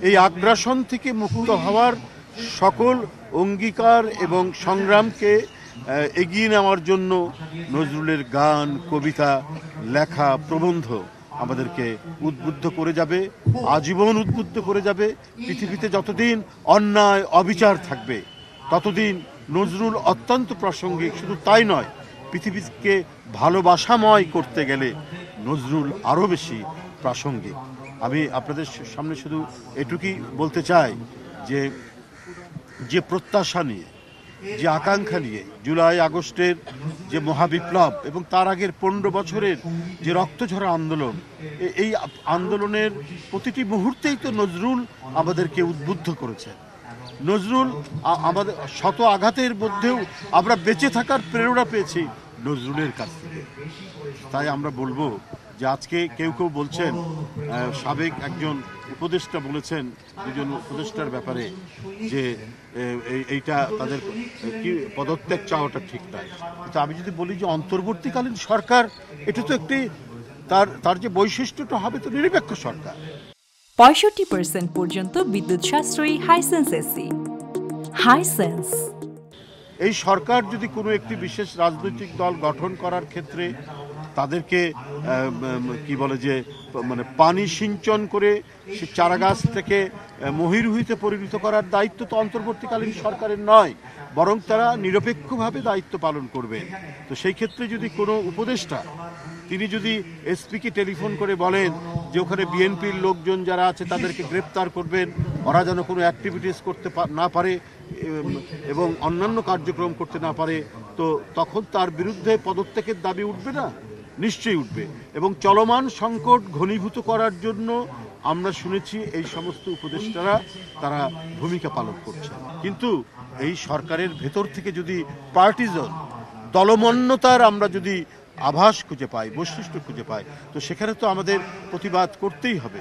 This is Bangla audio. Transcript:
এই আগ্রাসন থেকে মুক্ত হওয়ার সকল অঙ্গীকার এবং সংগ্রামকে এগিয়ে নেওয়ার জন্য নজরুলের গান, কবিতা, লেখা, প্রবন্ধ আমাদেরকে উদ্বুদ্ধ করে যাবে, আজীবন উদ্বুদ্ধ করে যাবে। পৃথিবীতে যতদিন অন্যায় অবিচার থাকবে ততদিন নজরুল অত্যন্ত প্রাসঙ্গিক। শুধু তাই নয়, পৃথিবীকে ভালোবাসাময় করতে গেলে নজরুল আরও বেশি প্রাসঙ্গিক। আমি আপনাদের সামনে শুধু এটুকুই বলতে চাই যে যে প্রত্যাশা নিয়ে, যে আকাঙ্ক্ষা নিয়ে জুলাই আগস্টের যে মহাবিপ্লব এবং তার আগের 15 বছরের যে রক্তঝরা আন্দোলন, এই আন্দোলনের প্রতিটি মুহূর্তেই তো নজরুল আমাদেরকে উদ্বুদ্ধ করেছে। নজরুল আমাদের শত আঘাতের মধ্যেও আমরা বেঁচে থাকার প্রেরণা পেয়েছি নজরুলের কাছ থেকে। তাই আমরা বলবো যে আজকে কেউ কেউ বলছেন, সাবেক একজন উপদেষ্টা বলেছেন দুজন উপদেষ্টার ব্যাপারে যে এইটা তাদের কি পদত্যাগ চাওয়াটা ঠিক নয়। কিন্তু আমি যদি বলি যে অন্তর্বর্তীকালীন সরকার, এটা তো একটি তার যে বৈশিষ্ট্যটা হবে তো নিরপেক্ষ সরকার। 65% পর্যন্ত বিদ্যুৎ সাশ্রয়ী হাইসেন্স এসি। হাইসেন্স। এই সরকার যদি কোনো একটি বিশেষ রাজনৈতিক দল গঠন করার ক্ষেত্রে তাদেরকে কি বলে যে মানে পানি সিঞ্চন করে সে চারাগাছ থেকে মহিরুহিতে পরিণত করার দায়িত্ব তো অন্তর্বর্তীকালীন সরকারের নয়, বরং তারা নিরপেক্ষভাবে দায়িত্ব পালন করবে। তো সেই ক্ষেত্রে যদি কোনো উপদেষ্টা তিনি যদি এসপিকে টেলিফোন করে বলেন যে ওখানে বিএনপির লোকজন যারা আছে তাদেরকে গ্রেপ্তার করবেন, ওরা যেন কোনো অ্যাক্টিভিটিস করতে না পারে এবং অন্যান্য কার্যক্রম করতে না পারে, তো তখন তার বিরুদ্ধে পদত্যাগের দাবি উঠবে না? নিশ্চয়ই উঠবে। এবং চলমান সংকট ঘনীভূত করার জন্য আমরা শুনেছি এই সমস্ত উপদেষ্টারা তারা ভূমিকা পালন করছে। কিন্তু এই সরকারের ভেতর থেকে যদি পার্টিজন দলমন্যতার আমরা যদি আভাস খুঁজে পাই, বৈশিষ্ট্য খুঁজে পাই, তো সেখানে তো আমাদের প্রতিবাদ করতেই হবে।